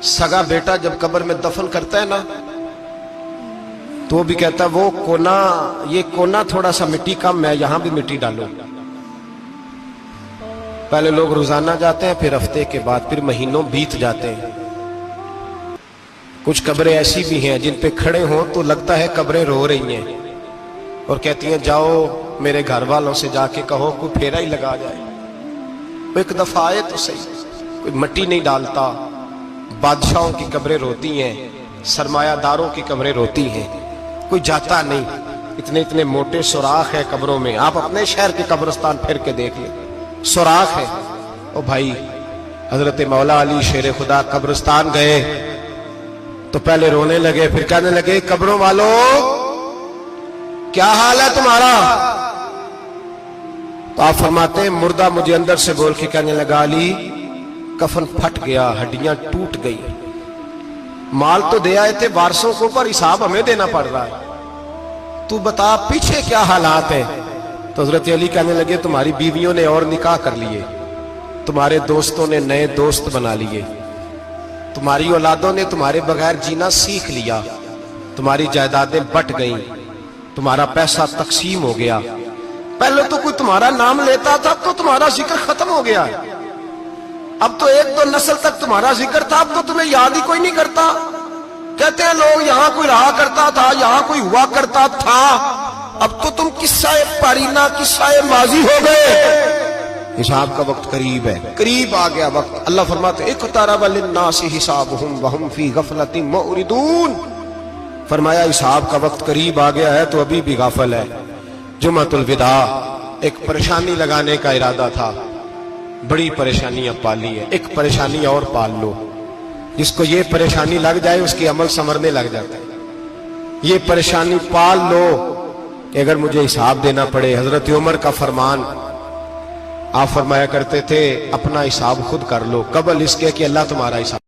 सगा बेटा जब कब्र में दफन करता है ना, तो वो भी कहता है वो कोना, ये कोना थोड़ा सा मिट्टी कम है, यहां भी मिट्टी डालो। पहले लोग रोजाना जाते हैं, फिर हफ्ते के बाद, फिर महीनों बीत जाते हैं। कुछ कब्रें ऐसी भी हैं जिन पे खड़े हों तो लगता है कब्रें रो रही हैं और कहती हैं जाओ मेरे घर वालों से जाके कहो कोई फेरा ही लगा जाए। वो एक दफा आए तो सही, कोई मिट्टी नहीं डालता। बादशाहों की कब्रें रोती हैं, सरमायादारों की कब्रें रोती हैं, कोई जाता नहीं। इतने इतने मोटे सुराख है कब्रों में, आप अपने शहर के कब्रिस्तान फिर के देख लें, सुराख है। ओ भाई, हजरत मौला अली शेर खुदा कब्रिस्तान गए तो पहले रोने लगे, फिर कहने लगे कब्रों वालों क्या हाल है तुम्हारा। तो आप फरमाते हैं मुर्दा मुझे अंदर से बोल के कहने लगा अली कफन फट गया, हड्डियां टूट गई, माल तो दे आए थे वारसों को, पर हिसाब हमें देना पड़ रहा है, तू बता पीछे क्या हालात है। तो हजरत अली कहने लगे तुम्हारी बीवियों ने और निकाह कर लिए, तुम्हारे दोस्तों ने नए दोस्त बना लिए, तुम्हारी औलादों ने तुम्हारे बगैर जीना सीख लिया, तुम्हारी जायदादें बट गईं, तुम्हारा पैसा तकसीम हो गया। पहले तो कोई तुम्हारा नाम लेता था तो तुम्हारा जिक्र खत्म हो गया, अब तो एक दो नस्ल तक तुम्हारा जिक्र था, अब तो तुम्हें याद ही कोई नहीं करता। कहते हैं लोग यहां कोई रहा करता था, यहां कोई हुआ करता था, अब तो तुम किस्सा पारीना किस्सा माजी हो गए। हिसाब का वक्त करीब है, करीब आ गया वक्त। अल्लाह फरमाते इक़्तरब लिन्नासि हिसाबुहुम वहुम फी गफलतिन मुरिदून, फरमाया हिसाब का वक्त करीब आ गया है तो अभी भी गाफल है। जुम्मतुल विदा, एक परेशानी लगाने का इरादा था, बड़ी परेशानियां पाली है, एक परेशानी और पाल लो। जिसको ये परेशानी लग जाए उसके अमल संवरने लग जाता है। ये परेशानी पाल लो कि अगर मुझे हिसाब देना पड़े। हजरत उमर का फरमान, आप फरमाया करते थे अपना हिसाब खुद कर लो, कबल इसके कि अल्लाह तुम्हारा हिसाब